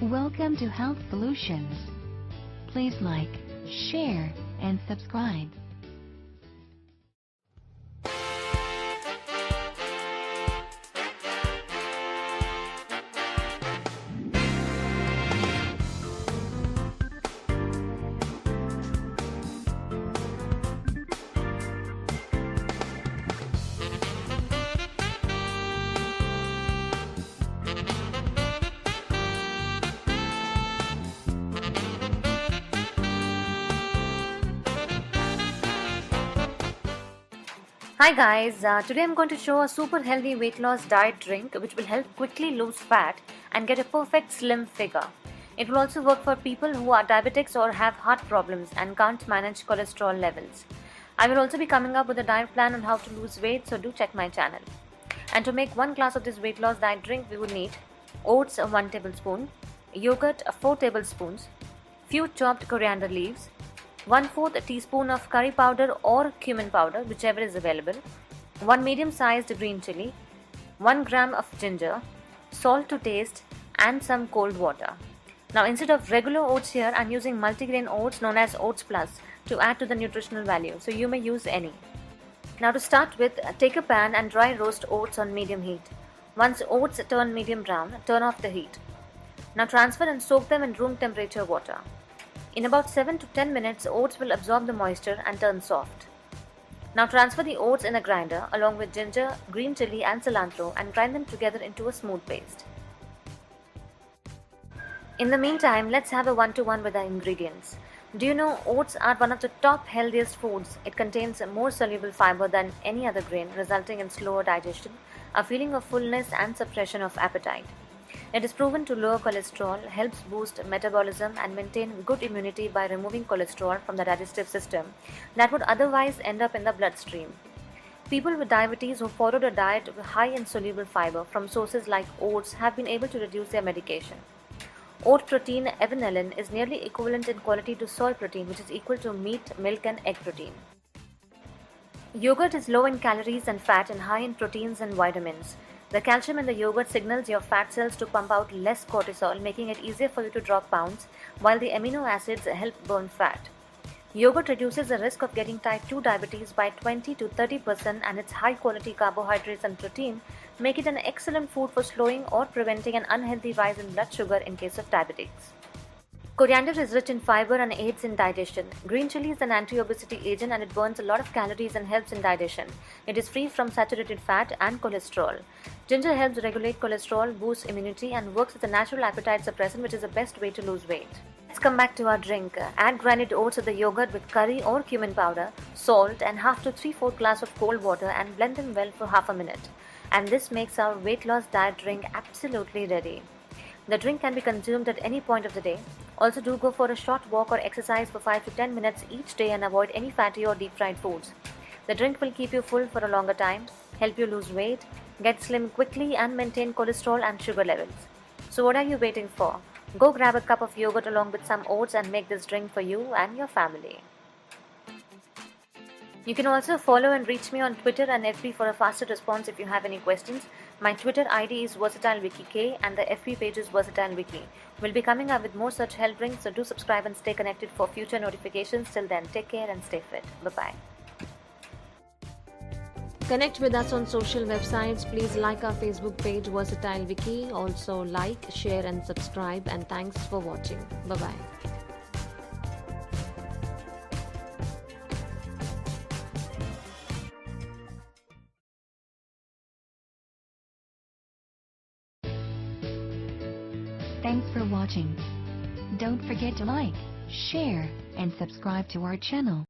Welcome to Health Solutions. Please like, share, and subscribe. Hi guys, today I'm going to show a super healthy weight loss diet drink which will help quickly lose fat and get a perfect slim figure. It will also work for people who are diabetics or have heart problems and can't manage cholesterol levels. I will also be coming up with a diet plan on how to lose weight, so do check my channel. And to make 1 glass of this weight loss diet drink, we would need oats 1 tablespoon, yogurt 4 tablespoons, few chopped coriander leaves, 1/4 teaspoon of curry powder or cumin powder, whichever is available, 1 medium-sized green chili, 1 gram of ginger, salt to taste, and some cold water. Now, instead of regular oats here, I'm using multigrain oats known as Oats Plus to add to the nutritional value, so you may use any. Now, to start with, take a pan and dry roast oats on medium heat. Once oats turn medium brown, turn off the heat. Now, transfer and soak them in room temperature water. In about 7 to 10 minutes, oats will absorb the moisture and turn soft. Now transfer the oats in a grinder along with ginger, green chili and cilantro and grind them together into a smooth paste. In the meantime, let's have a one-to-one with the ingredients. Do you know oats are one of the top healthiest foods? It contains more soluble fiber than any other grain, resulting in slower digestion, a feeling of fullness and suppression of appetite. It is proven to lower cholesterol, helps boost metabolism and maintain good immunity by removing cholesterol from the digestive system that would otherwise end up in the bloodstream. People with diabetes who followed a diet high in soluble fiber from sources like oats have been able to reduce their medication. Oat protein evenelin is nearly equivalent in quality to soy protein, which is equal to meat, milk and egg protein. Yogurt is low in calories and fat and high in proteins and vitamins. The calcium in the yogurt signals your fat cells to pump out less cortisol, making it easier for you to drop pounds, while the amino acids help burn fat. Yogurt reduces the risk of getting type 2 diabetes by 20 to 30%, and its high-quality carbohydrates and protein make it an excellent food for slowing or preventing an unhealthy rise in blood sugar in case of diabetics. Coriander is rich in fiber and aids in digestion. Green chili is an anti-obesity agent and it burns a lot of calories and helps in digestion. It is free from saturated fat and cholesterol. Ginger helps regulate cholesterol, boosts immunity and works as a natural appetite suppressant, which is the best way to lose weight. Let's come back to our drink. Add grinded oats to the yogurt with curry or cumin powder, salt and half to 3/4 glass of cold water and blend them well for half a minute. And this makes our weight loss diet drink absolutely ready. The drink can be consumed at any point of the day. Also, do go for a short walk or exercise for 5 to 10 minutes each day and avoid any fatty or deep fried foods. The drink will keep you full for a longer time, help you lose weight, get slim quickly and maintain cholesterol and sugar levels. So what are you waiting for? Go grab a cup of yogurt along with some oats and make this drink for you and your family. You can also follow and reach me on Twitter and FB for a faster response if you have any questions. My Twitter ID is VersatileVickyK and the FB page is VersatileVicky. We'll be coming up with more such health drinks, so do subscribe and stay connected for future notifications. Till then, take care and stay fit. Bye-bye. Connect with us on social websites. Please like our Facebook page Versatile Vicky. Also like, share and subscribe, and thanks for watching. Bye-bye. Thanks for watching. Don't forget to like, share, and subscribe to our channel.